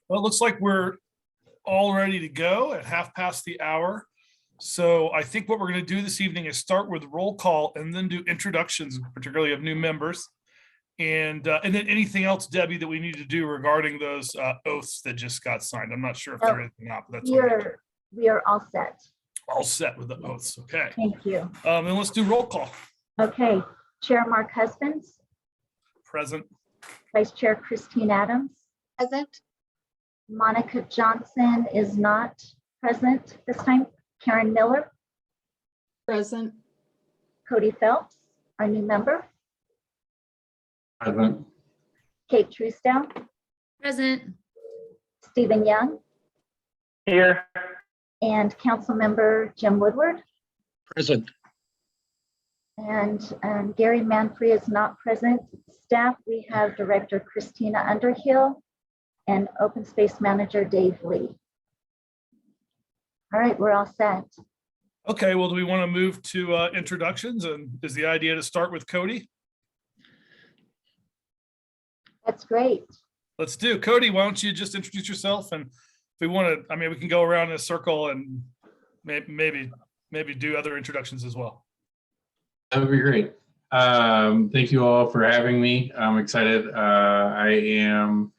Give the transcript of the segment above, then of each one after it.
Well, it looks like we're all ready to go at 1:30. So I think what we're going to do this evening is start with roll call and then do introductions, particularly of new members. And then anything else, Debbie, that we need to do regarding those oaths that just got signed. I'm not sure if there is or not, but that's we are all set. All set with the oaths. Okay. Thank you. Then let's do roll call. Okay. Chair Mark Husbands. Present. Vice Chair Christine Adams. Present. Monica Johnson is not present this time. Karen Miller. Present. Cody Phelps, our new member. Present. Kate Truesdale. Present. Stephen Young. Here. And Council Member Jim Woodward. Present. And Gary Manfrey is not present. Staff, we have Director Christina Underhill and Open Space Manager Dave Lee. All right, we're all set. Okay, well, do we want to move to introductions? And is the idea to start with Cody? That's great. Let's do. Cody, why don't you just introduce yourself? And if we want to, I mean, we can go around in a circle and maybe do other introductions as well. That would be great. Thank you all for having me. I'm excited. I am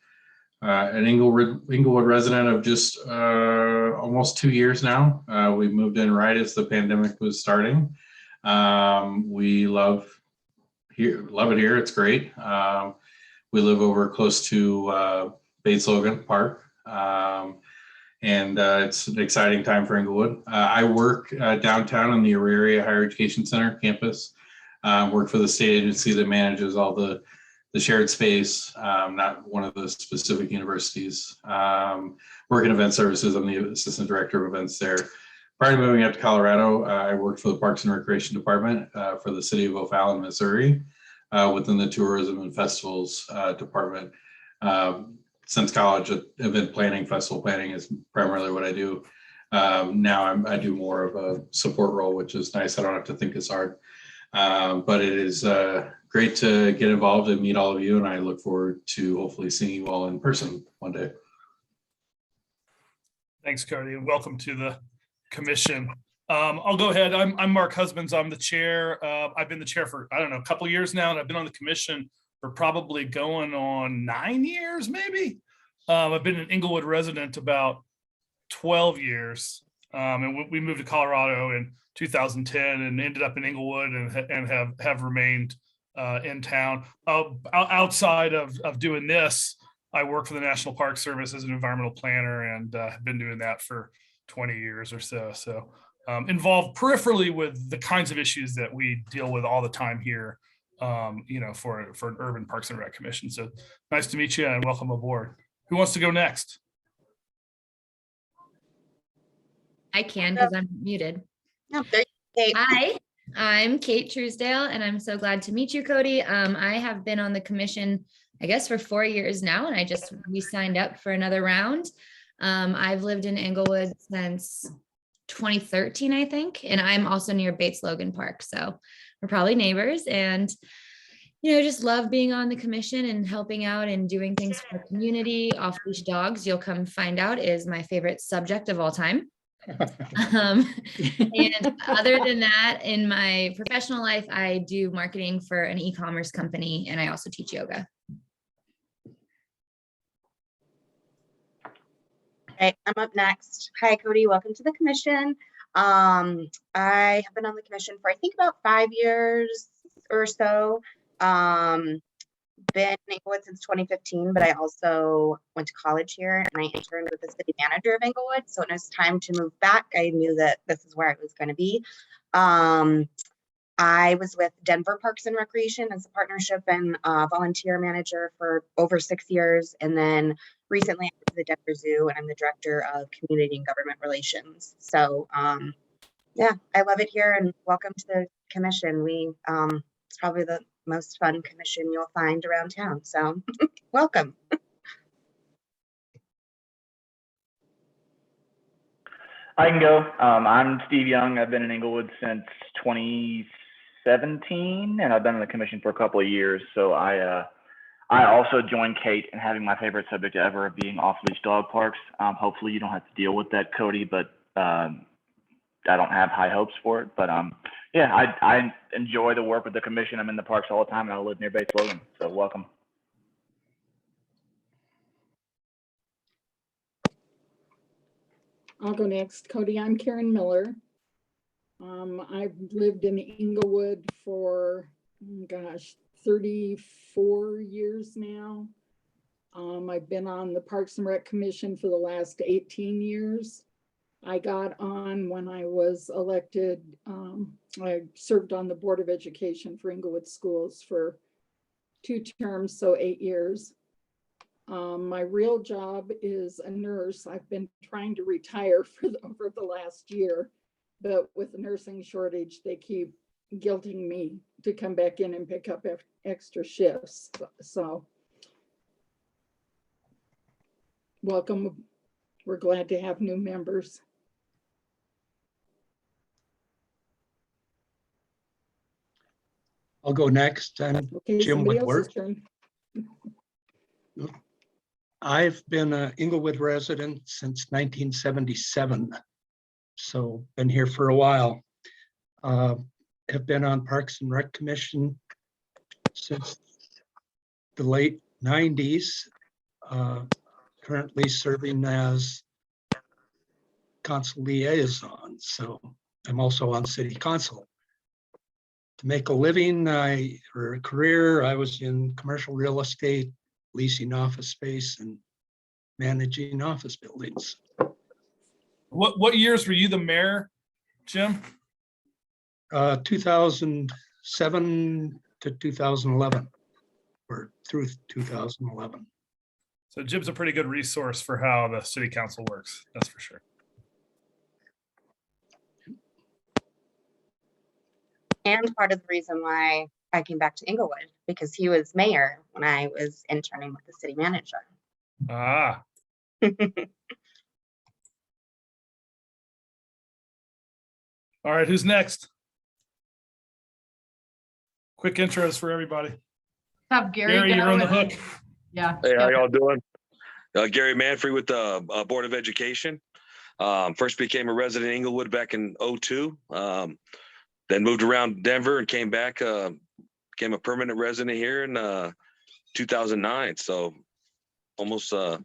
an Inglewood resident of just almost 2 years now. We moved in right as the pandemic was starting. We love it here. It's great. We live over close to Bates Logan Park. And it's an exciting time for Inglewood. I work downtown on the Auraria Higher Education Center campus. Work for the state agency that manages all the shared space, not one of the specific universities. Work in event services. I'm the assistant director of events there. Prior to moving up to Colorado, I worked for the Parks and Recreation Department for the city of O'Fallon, Missouri, within the tourism and festivals department. Since college, event planning, festival planning is primarily what I do. Now I do more of a support role, which is nice. I don't have to think as hard, but it is great to get involved and meet all of you. And I look forward to hopefully seeing you all in person one day. Thanks, Cody, and welcome to the commission. I'll go ahead. I'm Mark Husbands. I'm the chair. I've been the chair for, I don't know, a couple of years now, and I've been on the commission for probably going on 9 years, maybe. I've been an Inglewood resident about 12 years. And we moved to Colorado in 2010 and ended up in Inglewood and have remained in town. Outside of doing this, I work for the National Park Service as an environmental planner and have been doing that for 20 years or so. So involved peripherally with the kinds of issues that we deal with all the time here, for an urban Parks and Rec commission. So nice to meet you and welcome aboard. Who wants to go next? I can because I'm muted. No, there you go. Hi, I'm Kate Truesdale, and I'm so glad to meet you, Cody. I have been on the commission, I guess, for 4 years now, and I just re-signed up for another round. I've lived in Inglewood since 2013, I think, and I'm also near Bates Logan Park, so we're probably neighbors. And just love being on the commission and helping out and doing things for the community. Off-leash dogs, you'll come find out, is my favorite subject of all time. And other than that, in my professional life, I do marketing for an e-commerce company, and I also teach yoga. Okay, I'm up next. Hi, Cody. Welcome to the commission. I have been on the commission for, I think, about 5 years or so. Been in Inglewood since 2015, but I also went to college here and I interned with the city manager of Inglewood. So when it was time to move back, I knew that this is where I was going to be. I was with Denver Parks and Recreation as a partnership and volunteer manager for over 6 years. And then recently I went to the Denver Zoo and I'm the director of community and government relations. So yeah, I love it here and welcome to the commission. It's probably the most fun commission you'll find around town. So welcome. I can go. I'm Steve Young. I've been in Inglewood since 2017, and I've been on the commission for a couple of years. So I I also join Kate in having my favorite subject ever being off-leash dog parks. Hopefully you don't have to deal with that, Cody, but I don't have high hopes for it. But yeah, I enjoy the work with the commission. I'm in the parks all the time, and I live near Base Logan, so welcome. I'll go next. Cody, I'm Karen Miller. I've lived in Inglewood for, gosh, 34 years now. I've been on the Parks and Rec Commission for the last 18 years. I got on when I was elected. I served on the Board of Education for Inglewood Schools for 2 terms, so 8 years. My real job is a nurse. I've been trying to retire for the last year, but with the nursing shortage, they keep guilting me to come back in and pick up extra shifts. So welcome. We're glad to have new members. I'll go next. I'm Okay, Jim somebody else's Woodward. turn. I've been an Inglewood resident since 1977, so been here for a while. Have been on Parks and Rec Commission since the late 90s. Currently serving as council liaison, so I'm also on city council. To make a living, or a career, I was in commercial real estate, leasing office space and managing office buildings. What years were you the mayor, Jim? 2007 to 2011, or through 2011. So Jim's a pretty good resource for how the city council works. That's for sure. And part of the reason why I came back to Inglewood, because he was mayor when I was interning with the city manager. Ah, all right. Who's next? Quick intros for everybody. Have Gary Gary, go you're on the and- hook. Yeah. Hey, how y'all doing? Gary Manfrey with the Board of Education. First became a resident in Inglewood back in '02. Then moved around Denver and came back, became a permanent resident here in 2009. So almost a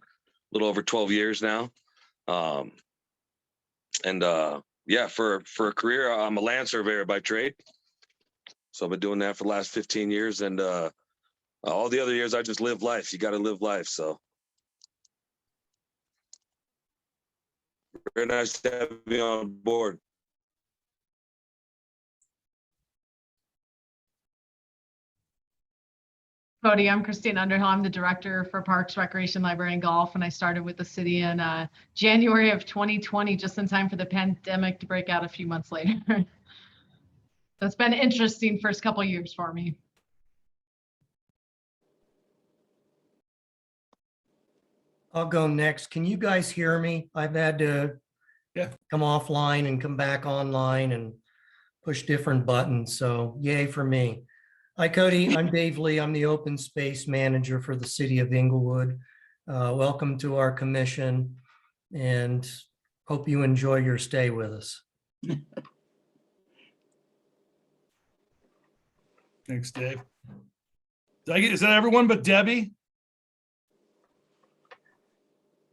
little over 12 years now. Yeah, for a career, I'm a land surveyor by trade. So I've been doing that for the last 15 years. And all the other years, I just live life. You got to live life. So very nice to have you on board. Cody, I'm Christine Underhill. I'm the director for Parks, Recreation, Library, and Golf, and I started with the city in January of 2020, just in time for the pandemic to break out a few months later. So it's been an interesting first couple of years for me. I'll go next. Can you guys hear me? I've had to come offline and come back online and push different buttons. So yay for me. Hi, Cody. I'm Dave Lee. I'm the open space manager for the city of Inglewood. Welcome to our commission and hope you enjoy your stay with us. Thanks, Dave. Is that everyone but Debbie?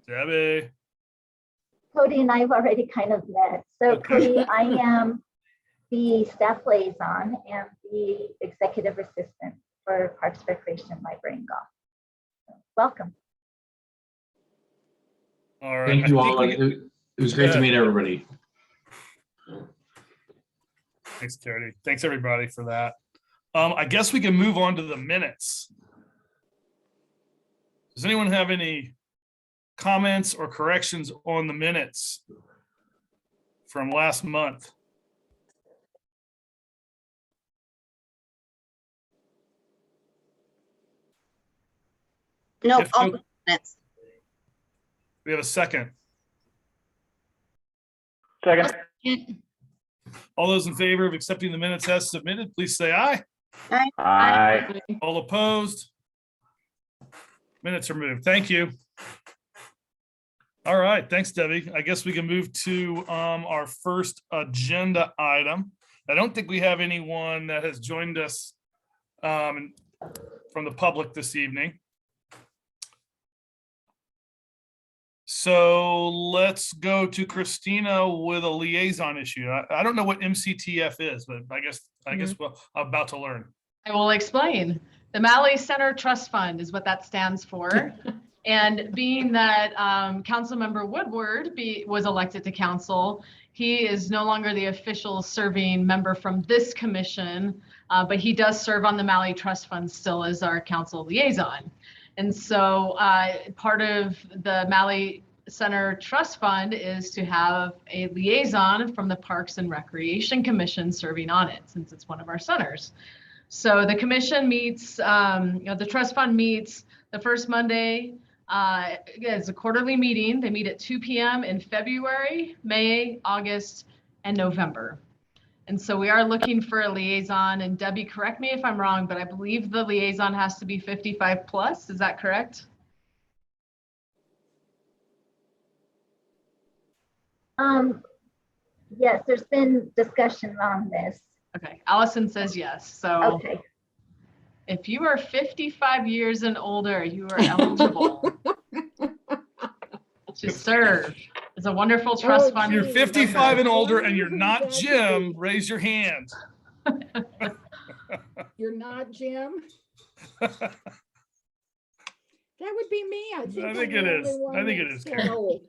Debbie. Cody and I have already kind of met. So Cody, I am the staff liaison and the executive assistant for Parks, Recreation, Library, and Golf. So, welcome. All right. Thank you all. It was great to meet everybody. Thanks, Cody. Thanks, everybody, for that. I guess we can move on to the minutes. Does anyone have any comments or corrections on the minutes from last month? No, If all no- minutes. We have a second. Second. All those in favor of accepting the minutes as submitted, please say aye. Aye. All opposed? Minutes are moved. Thank you. All right, thanks, Debbie. I guess we can move to our first agenda item. I don't think we have anyone that has joined us from the public this evening. So let's go to Christina with a liaison issue. I don't know what MCTF is, but I guess we're about to learn. I will explain. The Malley Center Trust Fund is what that stands for. And being that Councilmember Woodward was elected to council, he is no longer the official serving member from this commission, but he does serve on the Malley Trust Fund still as our council liaison. And so part of the Malley Center Trust Fund is to have a liaison from the Parks and Recreation Commission serving on it, since it's one of our centers. So the commission meets, the trust fund meets the first Monday. It's a quarterly meeting. They meet at 2 p.m. in February, May, August, and November. And so we are looking for a liaison. And Debbie, correct me if I'm wrong, but I believe the liaison has to be 55 plus. Is that correct? Yes, there's been discussion on this. Okay, Allison says yes. So Okay. if you are 55 years and older, you are eligible to serve. It's a wonderful trust fund. You're 55 and older and you're not Jim, raise your hand. You're not Jim? That would be me. I think it is. I think it is, Karen.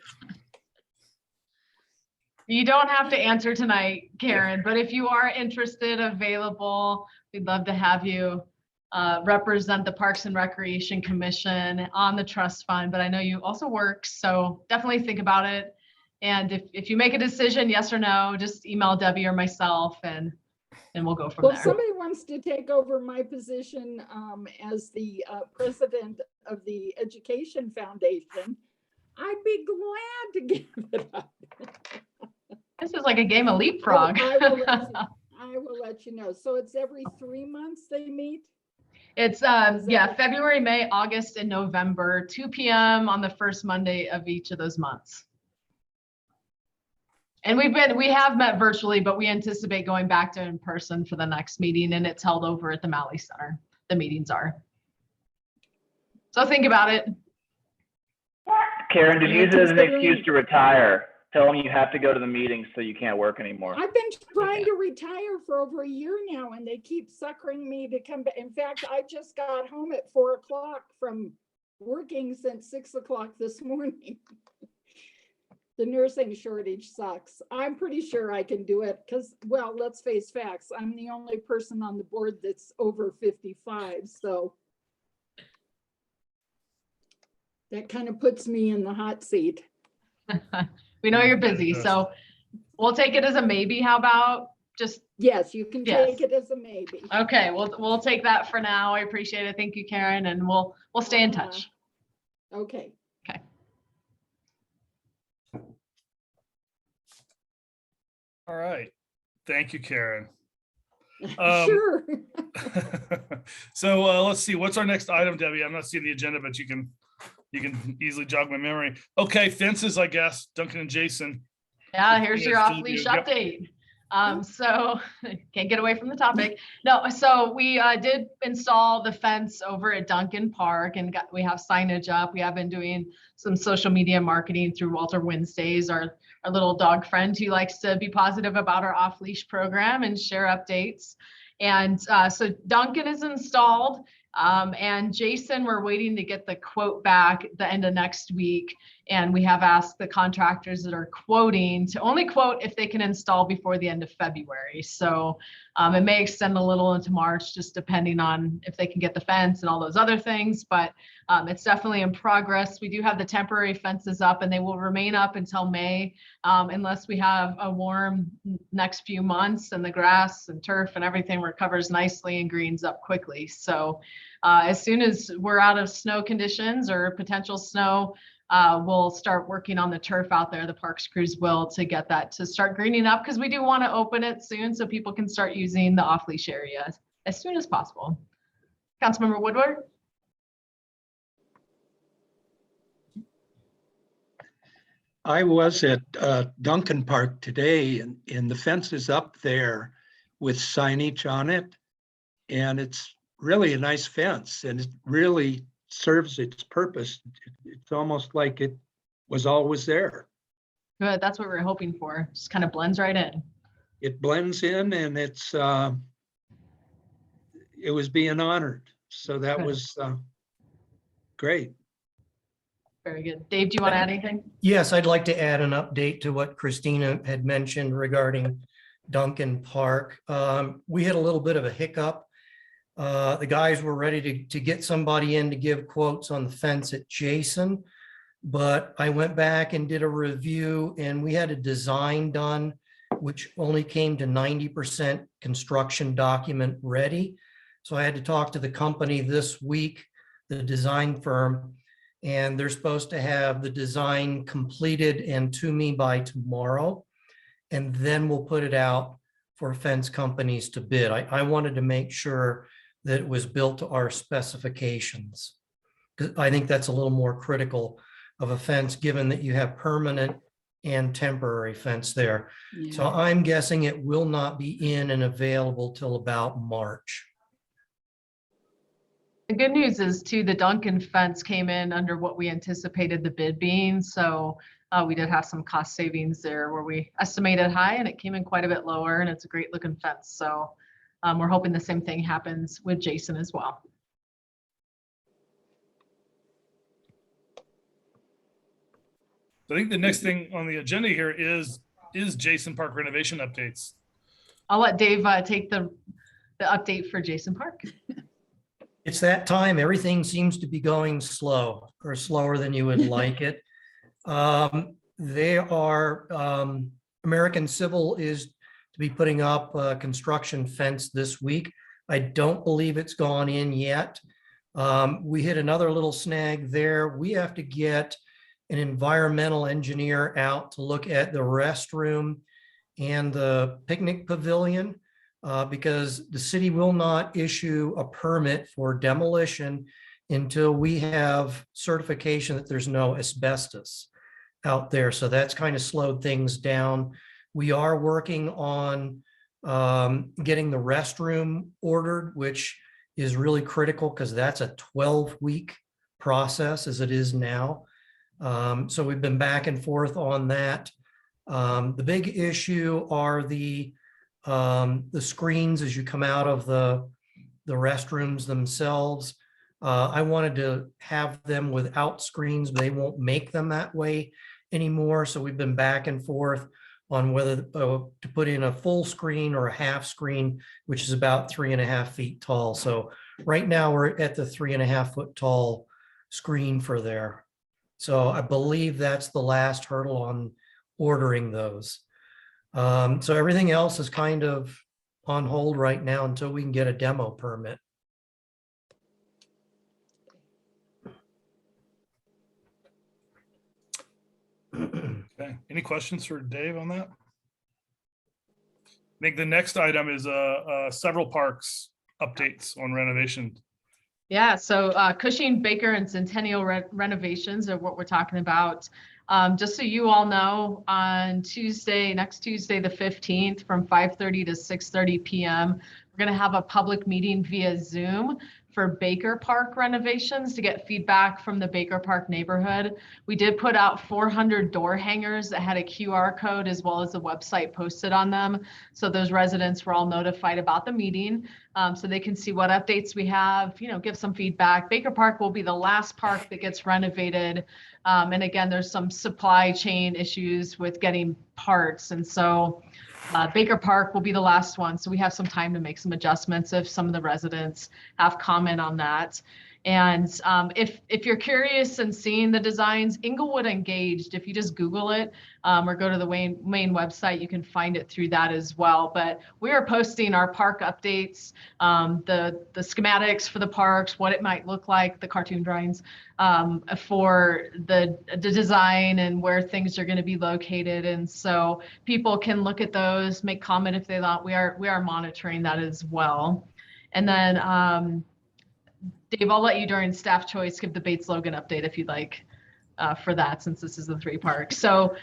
You don't have to answer tonight, Karen, but if you are interested, available, we'd love to have you represent the Parks and Recreation Commission on the trust fund. But I know you also work, so definitely think about it. And if you make a decision, yes or no, just email Debbie or myself and we'll go from there. Well, if somebody wants to take over my position as the president of the Education Foundation, I'd be glad to give it up. This is like a game of leapfrog. I will let you know. So it's every 3 months they meet? It's February, May, August, and November, 2 p.m. on the first Monday of each of those months. And we have met virtually, but we anticipate going back to in person for the next meeting, and it's held over at the Malley Center. The meetings are. So think about it. Karen, did you use it as an excuse to retire? Tell them you have to go to the meetings so you can't work anymore. I've been trying to retire for over a year now, and they keep suckering me to come back. In fact, I just got home at 4 o'clock from working since 6 o'clock this morning. The nursing shortage sucks. I'm pretty sure I can do it because, well, let's face facts. I'm the only person on the board that's over 55. So that kind of puts me in the hot seat. We know you're busy, so we'll take it as a maybe. How about just? Yes, you can take it as a maybe. Okay, we'll take that for now. I appreciate it. Thank you, Karen, and we'll stay in touch. Okay. Okay. All right. Thank you, Karen. Sure. So let's see. What's our next item, Debbie? I'm not seeing the agenda, but you can easily jog my memory. Okay, fences, I guess. Duncan and Jason. Yeah, here's your off-leash update. So can't get away from the topic. No, so we did install the fence over at Duncan Park, and we have signage up. We have been doing some social media marketing through Walter Wednesdays, our little dog friend who likes to be positive about our off-leash program and share updates. And so Duncan is installed. And Jason, we're waiting to get the quote back at the end of next week. And we have asked the contractors that are quoting to only quote if they can install before the end of February. So it may extend a little into March, just depending on if they can get the fence and all those other things. But it's definitely in progress. We do have the temporary fences up, and they will remain up until May, unless we have a warm next few months and the grass and turf and everything recovers nicely and greens up quickly. So as soon as we're out of snow conditions or potential snow, we'll start working on the turf out there. The parks crews will, to get that to start greening up, because we do want to open it soon so people can start using the off-leash area as soon as possible. Councilmember Woodward? I was at Duncan Park today, and the fence is up there with signage on it. And it's really a nice fence, and it really serves its purpose. It's almost like it was always there. Good, that's what we were hoping for. Just kind of blends right in. It blends in, and it was being honored. So that Good. was great. Very good. Dave, do you want to add anything? Yes, I'd like to add an update to what Christina had mentioned regarding Duncan Park. We had a little bit of a hiccup. The guys were ready to get somebody in to give quotes on the fence at Jason, but I went back and did a review, and we had a design done, which only came to 90% construction document ready. So I had to talk to the company this week, the design firm, and they're supposed to have the design completed and to me by tomorrow. And then we'll put it out for fence companies to bid. I wanted to make sure that it was built to our specifications. I think that's a little more critical of a fence, given that you have permanent and temporary fence there. So Yeah. I'm guessing it will not be in and available till about March. The good news is too, the Duncan fence came in under what we anticipated the bid being. So we did have some cost savings there where we estimated high and it came in quite a bit lower, and it's a great looking fence. So we're hoping the same thing happens with Jason as well. I think the next thing on the agenda here is Jason Park renovation updates. I'll let Dave take the update for Jason Park. It's that time. Everything seems to be going slow, or slower than you would like it. American Civil is to be putting up a construction fence this week. I don't believe it's gone in yet. We hit another little snag there. We have to get an environmental engineer out to look at the restroom and the picnic pavilion, because the city will not issue a permit for demolition until we have certification that there's no asbestos out there. So that's kind of slowed things down. We are working on getting the restroom ordered, which is really critical because that's a 12-week process as it is now. So we've been back and forth on that. The big issue are the screens as you come out of the restrooms themselves. I wanted to have them without screens, but they won't make them that way anymore. So we've been back and forth on whether to put in a full screen or a half screen, which is about 3.5 feet tall. So right now we're at the 3.5 foot tall screen for there. So I believe that's the last hurdle on ordering those. So everything else is kind of on hold right now until we can get a demo permit. Okay. Any questions for Dave on that? I think the next item is several parks updates on renovation. Yeah, so Cushing, Baker, and Centennial renovations are what we're talking about. Just so you all know, on next Tuesday, the 15th, from 5:30 to 6:30 p.m., we're going to have a public meeting via Zoom for Baker Park renovations to get feedback from the Baker Park neighborhood. We did put out 400 door hangers that had a QR code as well as a website posted on them. So those residents were all notified about the meeting, so they can see what updates we have, give some feedback. Baker Park will be the last park that gets renovated. And again, there's some supply chain issues with getting parts. And so Baker Park will be the last one. So we have some time to make some adjustments if some of the residents have comment on that. And if you're curious and seeing the designs, Inglewood Engaged, if you just Google it or go to the main website, you can find it through that as well. But we are posting our park updates, the schematics for the parks, what it might look like, the cartoon drawings for the design and where things are going to be located. And so people can look at those, make comment if they want. We are monitoring that as well. And then Dave, I'll let you during staff choice give the Bates Logan update if you'd like. for that, since this is the 3 park. So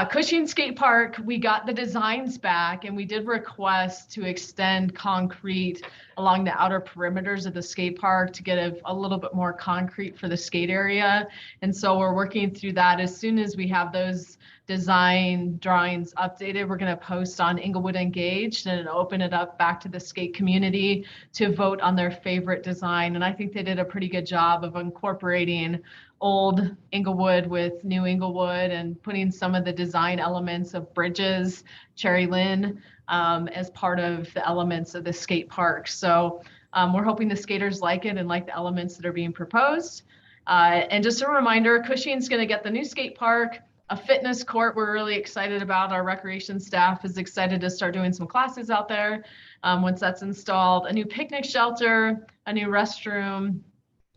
Cushing Skate Park, we got the designs back, and we did request to extend concrete along the outer perimeters of the skate park to get a little bit more concrete for the skate area. And so we're working through that. As soon as we have those design drawings updated, we're going to post on Inglewood Engaged and open it up back to the skate community to vote on their favorite design. And I think they did a pretty good job of incorporating old Inglewood with new Inglewood and putting some of the design elements of bridges, Cherry Lynn, as part of the elements of the skate park. So we're hoping the skaters like it and like the elements that are being proposed. And just a reminder, Cushing's going to get the new skate park, a fitness court we're really excited about. Our recreation staff is excited to start doing some classes out there once that's installed, a new picnic shelter, a new restroom,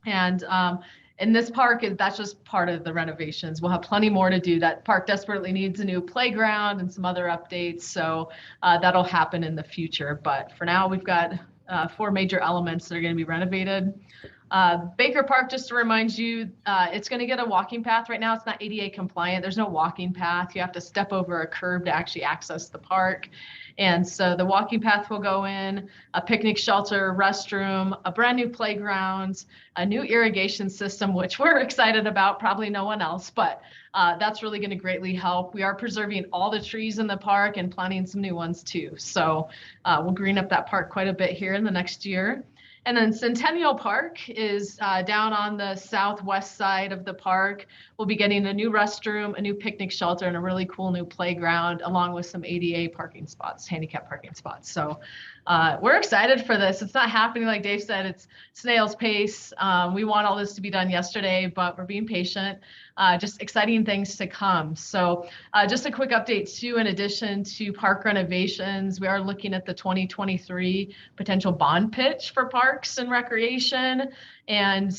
and in this park, that's just part of the renovations. We'll have plenty more to do. That park desperately needs a new playground and some other updates. So that'll happen in the future. But for now, we've got 4 major elements that are going to be renovated. Baker Park, just to remind you, it's going to get a walking path. Right now, it's not ADA compliant. There's no walking path. You have to step over a curb to actually access the park. And so the walking path will go in, a picnic shelter, restroom, a brand new playground, a new irrigation system, which we're excited about, probably no one else, but that's really going to greatly help. We are preserving all the trees in the park and planting some new ones too. So we'll green up that park quite a bit here in the next year. And then Centennial Park is down on the southwest side of the park. We'll be getting a new restroom, a new picnic shelter, and a really cool new playground, along with some ADA parking spots, handicap parking spots. So we're excited for this. It's not happening, like Dave said, it's snail's pace. We want all this to be done yesterday, but we're being patient. Just exciting things to come. So just a quick update too, in addition to park renovations, we are looking at the 2023 potential bond pitch for parks and recreation. And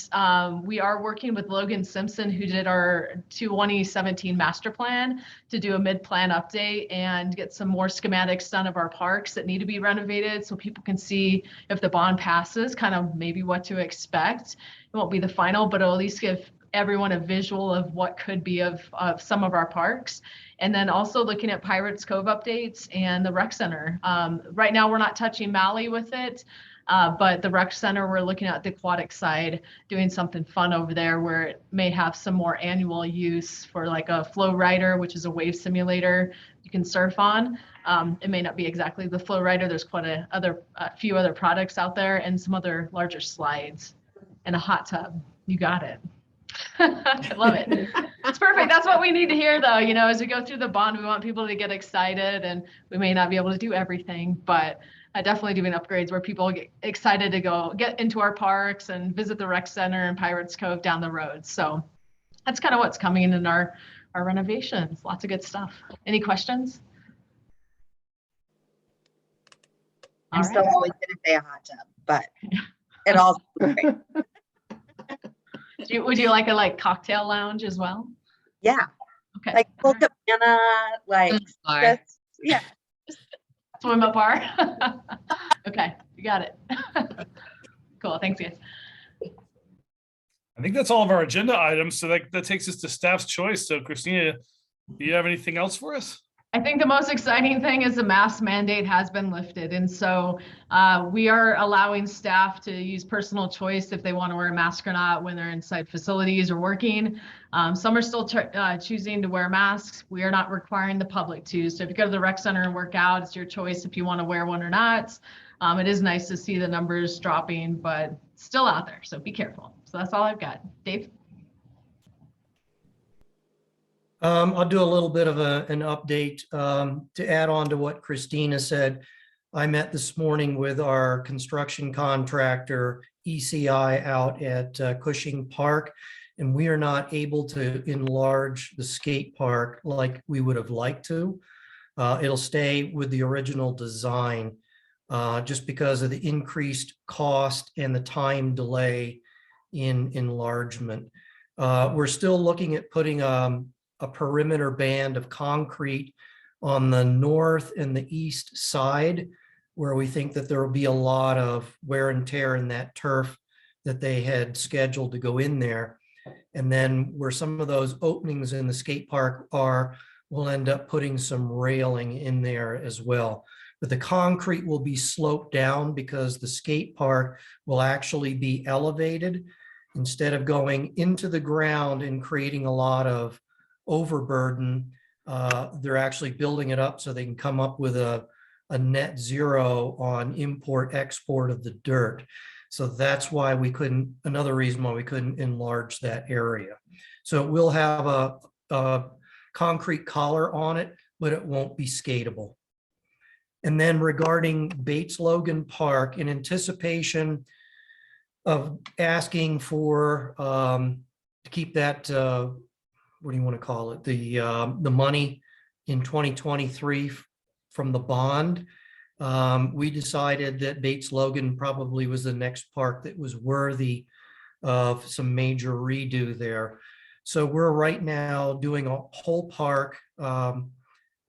we are working with Logan Simpson, who did our 2017 master plan, to do a mid-plan update and get some more schematics done of our parks that need to be renovated so people can see if the bond passes, kind of maybe what to expect. It won't be the final, but it'll at least give everyone a visual of what could be of some of our parks. And then also looking at Pirates Cove updates and the rec center. Right now we're not touching Maui with it, but the rec center, we're looking at the aquatic side, doing something fun over there where it may have some more annual use for like a flow rider, which is a wave simulator you can surf on. It may not be exactly the flow rider. There's quite a few other products out there and some other larger slides and a hot tub. You got it. I love it. It's perfect. That's what we need to hear though. You know, as we go through the bond, we want people to get excited, and we may not be able to do everything, but definitely doing upgrades where people get excited to go get into our parks and visit the rec center and Pirates Cove down the road. So that's kind of what's coming in our renovations. Lots of good stuff. Any questions? I'm still always going to say a hot tub, but it all. Would you like a cocktail lounge as well? Yeah. Okay. Like full cabana, like just, yeah. Swim up bar. Okay, you got it. Cool. Thanks, guys. I think that's all of our agenda items. So that takes us to staff's choice. So Christina, do you have anything else for us? I think the most exciting thing is the mask mandate has been lifted. And so we are allowing staff to use personal choice if they want to wear a mask or not when they're inside facilities or working. Some are still choosing to wear masks. We are not requiring the public to. So if you go to the rec center and work out, it's your choice if you want to wear one or not. It is nice to see the numbers dropping, but still out there. So be careful. So that's all I've got. Dave? I'll do a little bit of an update to add on to what Christina said. I met this morning with our construction contractor, ECI, out at Cushing Park, and we are not able to enlarge the skate park like we would have liked to. It'll stay with the original design just because of the increased cost and the time delay in enlargement. We're still looking at putting a perimeter band of concrete on the north and the east side, where we think that there will be a lot of wear and tear in that turf that they had scheduled to go in there. And then where some of those openings in the skate park are, we'll end up putting some railing in there as well. But the concrete will be sloped down because the skate park will actually be elevated. Instead of going into the ground and creating a lot of overburden, they're actually building it up so they can come up with a net zero on import export of the dirt. So that's why we couldn't, another reason why we couldn't enlarge that area. So it will have a concrete collar on it, but it won't be skatable. And then regarding Bates Logan Park, in anticipation of asking for to keep that, what do you want to call it? The money in 2023 from the bond, we decided that Bates Logan probably was the next park that was worthy of some major redo there. So we're right now doing a whole park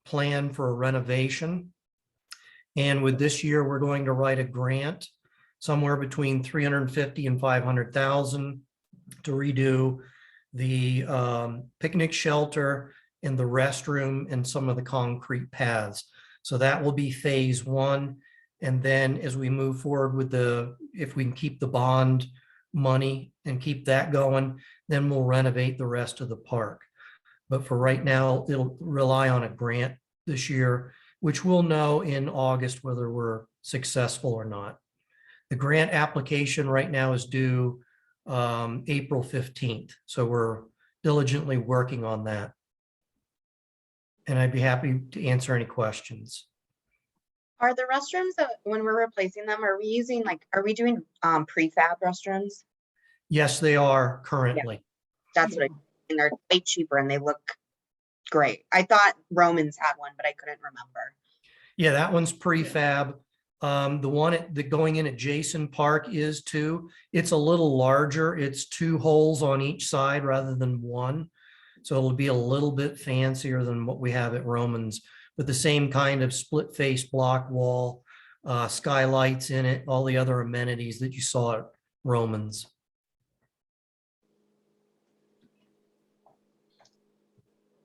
plan for a renovation. And with this year, we're going to write a grant somewhere between 350 and 500,000 to redo the picnic shelter and the restroom and some of the concrete paths. So that will be phase one. And then as we move forward with if we can keep the bond money and keep that going, then we'll renovate the rest of the park. But for right now, it'll rely on a grant this year, which we'll know in August whether we're successful or not. The grant application right now is due April 15th. So we're diligently working on that. And I'd be happy to answer any questions. Are the restrooms that when we're replacing them, are we doing prefab restrooms? Yes, they are currently. That's what and they're way cheaper and they look great. I thought Romans had one, but I couldn't remember. Yeah, that one's prefab. The one going in at Jason Park is too. It's a little larger. It's 2 holes on each side rather than 1. So it'll be a little bit fancier than what we have at Romans, but the same kind of split face block wall, skylights in it, all the other amenities that you saw at Romans.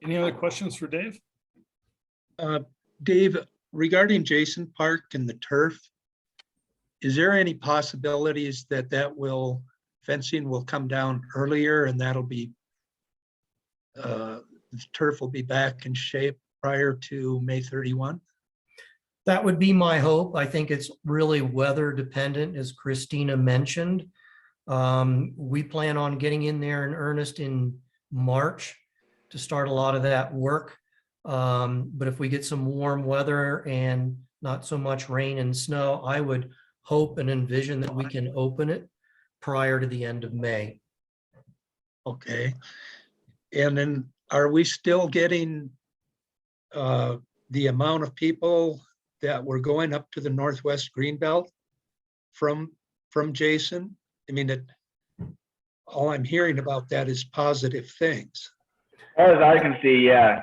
Any other questions for Dave? Dave, regarding Jason Park and the turf, is there any possibilities that fencing will come down earlier and that'll be, the turf will be back in shape prior to May 31? That would be my hope. I think it's really weather dependent, as Christina mentioned. We plan on getting in there in earnest in March to start a lot of that work. But if we get some warm weather and not so much rain and snow, I would hope and envision that we can open it prior to the end of May. Okay. And then are we still getting the amount of people that were going up to the Northwest Greenbelt from Jason? I mean, all I'm hearing about that is positive things. As I can see, yeah.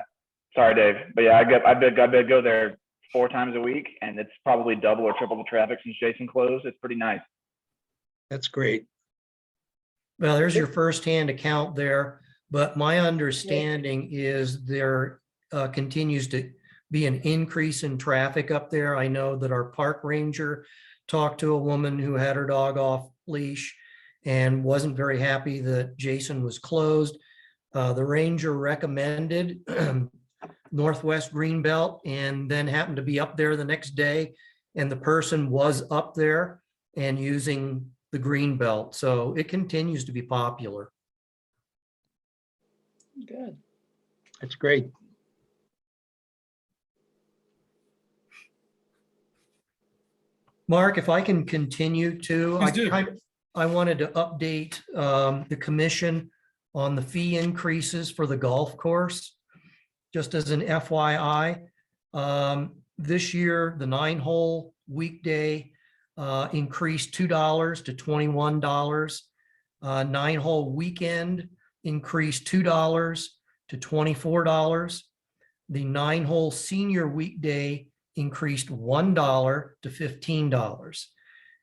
Sorry, Dave, but yeah, I go there 4 times a week, and it's probably double or triple the traffic since Jason closed. It's pretty nice. That's great. Well, there's your firsthand account there, but my understanding is there continues to be an increase in traffic up there. I know that our park ranger talked to a woman who had her dog off leash and wasn't very happy that Jason was closed. The ranger recommended Northwest Greenbelt and then happened to be up there the next day, and the person was up there and using the Greenbelt. So it continues to be popular. Good. That's great. Mark, if I can continue to, Please do. I wanted to update the commission on the fee increases for the golf course. Just as an FYI, this year, the 9-hole weekday increased $2 to $21. 9-hole weekend increased $2 to $24. The 9-hole senior weekday increased $1 to $15.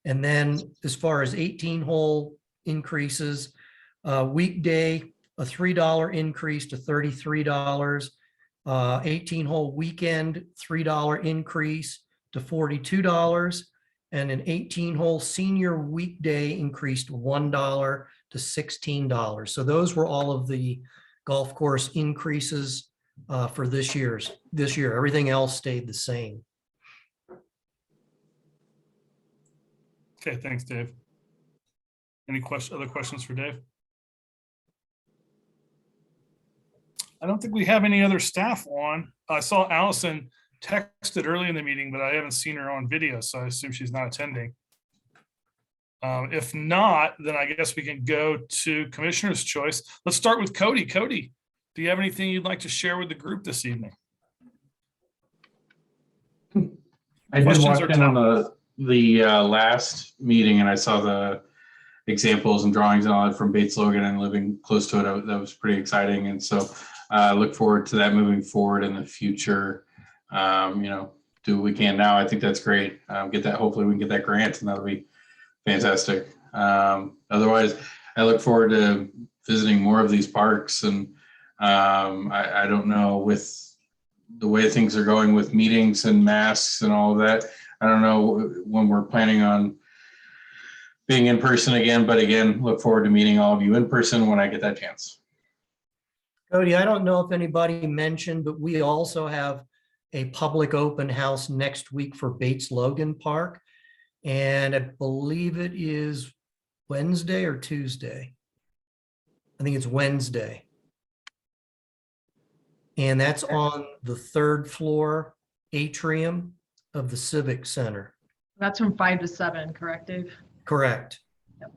And then as far as 18-hole increases, Weekday, a $3 increase to $33. 18-hole weekend, $3 increase to $42. And an 18-hole senior weekday increased $1 to $16. So those were all of the golf course increases for this year. Everything else stayed the same. Okay, thanks, Dave. Any other questions for Dave? I don't think we have any other staff on. I saw Allison texted early in the meeting, but I haven't seen her on video, so I assume she's not attending. If not, then I guess we can go to Commissioner's Choice. Let's start with Cody. Cody, do you have anything you'd like to share with the group this evening? I did watch in on the last meeting, and I saw the examples and drawings and all that from Bates Logan, and living close to it, that was pretty exciting. And so I look forward to that moving forward in the future. Do what we can now. I think that's great. Get that. Hopefully we can get that grant, and that'll be fantastic. Otherwise, I look forward to visiting more of these parks. And I don't know, with the way things are going with meetings and masks and all of that, I don't know when we're planning on being in person again, but again, look forward to meeting all of you in person when I get that chance. Cody, I don't know if anybody mentioned, but we also have a public open house next week for Bates Logan Park. And I believe it is Wednesday or Tuesday. I think it's Wednesday. And that's on the 3rd floor atrium of the Civic Center. That's from 5 to 7, correct, Dave? Correct. Yep.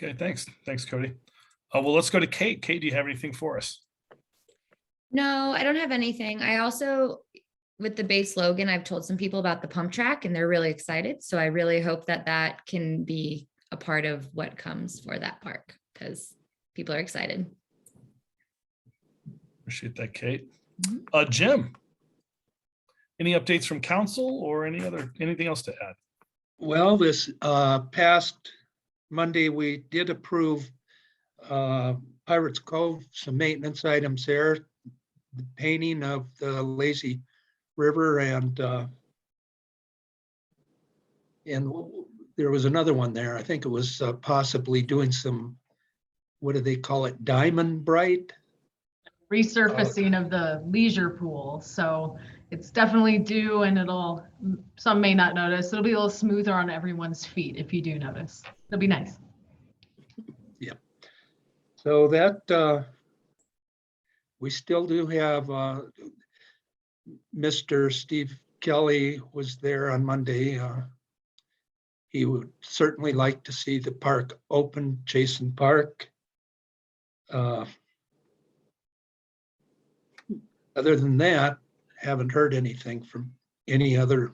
Okay, thanks. Thanks, Cody. Well, let's go to Kate. Kate, do you have anything for us? No, I don't have anything. I also, with the Bates Logan, I've told some people about the pump track and they're really excited. So I really hope that that can be a part of what comes for that park, because people are excited. Appreciate that, Kate. Jim, any updates from council or anything else to add? Well, this past Monday, we did approve Pirates Cove, some maintenance items there, the painting of the lazy river, and there was another one there. I think it was possibly doing some, what do they call it, diamond bright? Resurfacing of the leisure pool. So it's definitely due, and some may not notice. It'll be a little smoother on everyone's feet if you do notice. It'll be nice. Yeah. So that we still do have Mr. Steve Kelly was there on Monday. He would certainly like to see the park open, Jason Park. Other than that, haven't heard anything from any other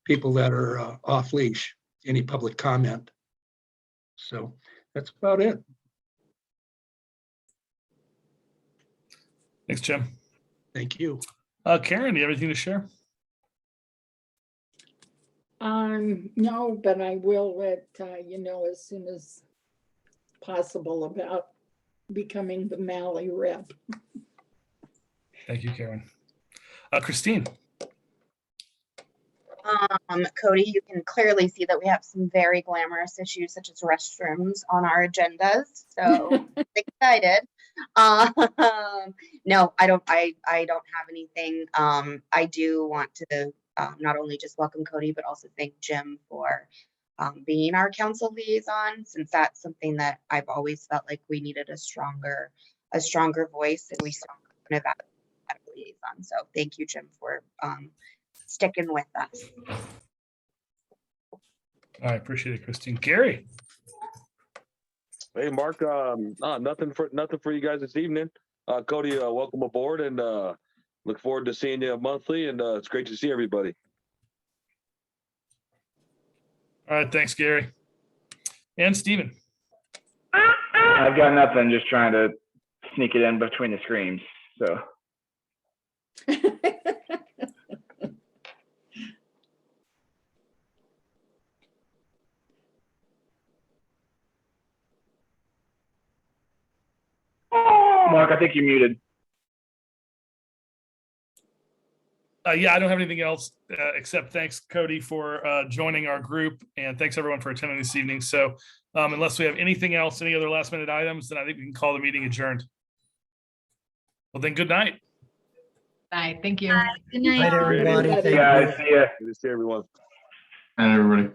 people that are off leash, any public comment. So that's about it. Thanks, Jim. Thank you. Karen, do you have anything to share? No, but I will let you know as soon as possible about becoming the Mally rep. Thank you, Karen. Christine. Cody, you can clearly see that we have some very glamorous issues such as restrooms on our agendas. So excited. No, I don't have anything. I do want to not only just welcome Cody, but also thank Jim for being our council liaison, since that's something that I've always felt like we needed a stronger voice, and we still have a liaison. So thank you, Jim, for sticking with us. I appreciate it, Christine. Gary. Hey, Mark. Nothing for you guys this evening. Cody, welcome aboard, and look forward to seeing you monthly. And it's great to see everybody. All right, thanks, Gary. And Steven. I've got nothing. Just trying to sneak it in between the screams. So. Mark, I think you're muted. Yeah, I don't have anything else except thanks, Cody, for joining our group, and thanks everyone for attending this evening. So unless we have anything else, any other last minute items, then I think we can call the meeting adjourned. Well, then, good night. Bye. Thank you. Good night. Night, everybody. Everybody. Thank Yeah, you. see ya. Good to see everyone. And everybody.